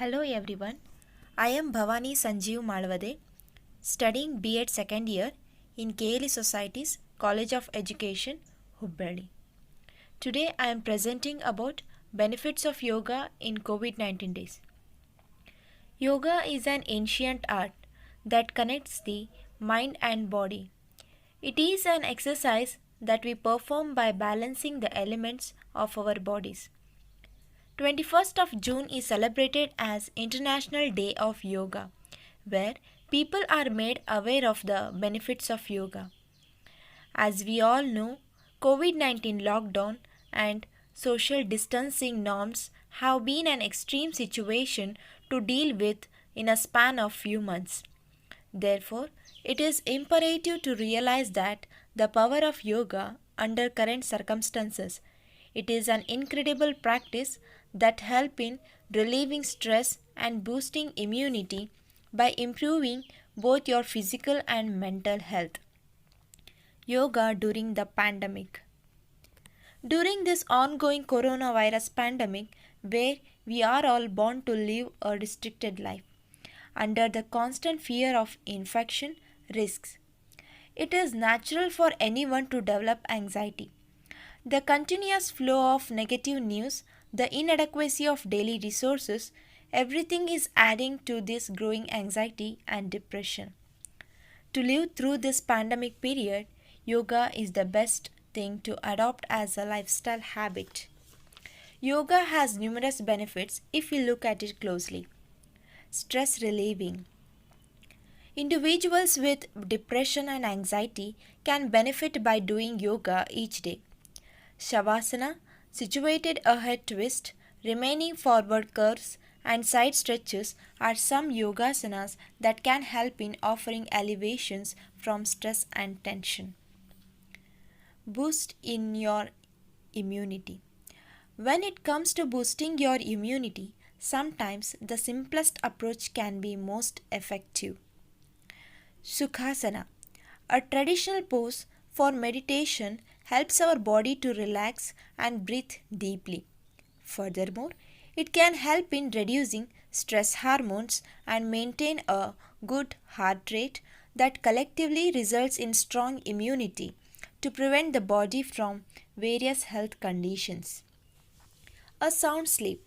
Hello everyone, I am Bhavani Sanjeev Malvade, studying B.Ed second year in KLE Society's College of Education, Hubballi. Today I am presenting about benefits of yoga in COVID-19 days. Yoga is an ancient art that connects the mind and body. It is an exercise that we perform by balancing the elements of our bodies. 21st of June is celebrated as International Day of Yoga, where people are made aware of the benefits of yoga. As we all know, COVID-19 lockdown and social distancing norms have been an extreme situation to deal with in a span of few months. Therefore, it is imperative to realize that the power of yoga under current circumstances. It is an incredible practice that helps in relieving stress and boosting immunity by improving both your physical and mental health. Yoga during the pandemic. During this ongoing coronavirus pandemic, where we are all born to live a restricted life, under the constant fear of infection risks, it is natural for anyone to develop anxiety. The continuous flow of negative news, the inadequacy of daily resources, everything is adding to this growing anxiety and depression. To live through this pandemic period, yoga is the best thing to adopt as a lifestyle habit. Yoga has numerous benefits if we look at it closely. Stress relieving. Individuals with depression and anxiety can benefit by doing yoga each day. Shavasana, situated a head twist, remaining forward curves, and side stretches are some yogasanas that can help in offering elevations from stress and tension. Boost in your immunity. When it comes to boosting your immunity, sometimes the simplest approach can be most effective. Sukhasana, a traditional pose for meditation, helps our body to relax and breathe deeply. Furthermore, it can help in reducing stress hormones and maintain a good heart rate that collectively results in strong immunity to prevent the body from various health conditions. A sound sleep.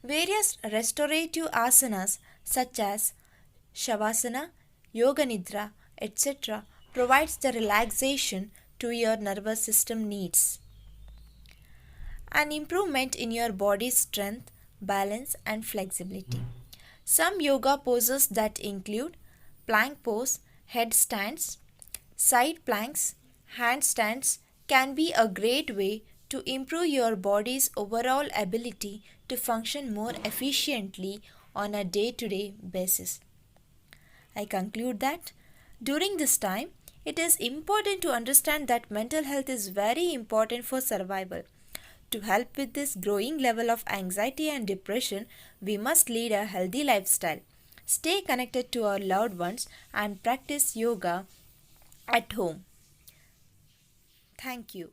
Various restorative asanas such as Shavasana, Yoga Nidra, etc. provides the relaxation to your nervous system needs. An improvement in your body's strength, balance and flexibility. Some yoga poses that include plank pose, headstands, side planks, handstands can be a great way to improve your body's overall ability to function more efficiently on a day-to-day basis. I conclude that during this time, it is important to understand that mental health is very important for survival. To help with this growing level of anxiety and depression, we must lead a healthy lifestyle, stay connected to our loved ones, and practice yoga at home. Thank you.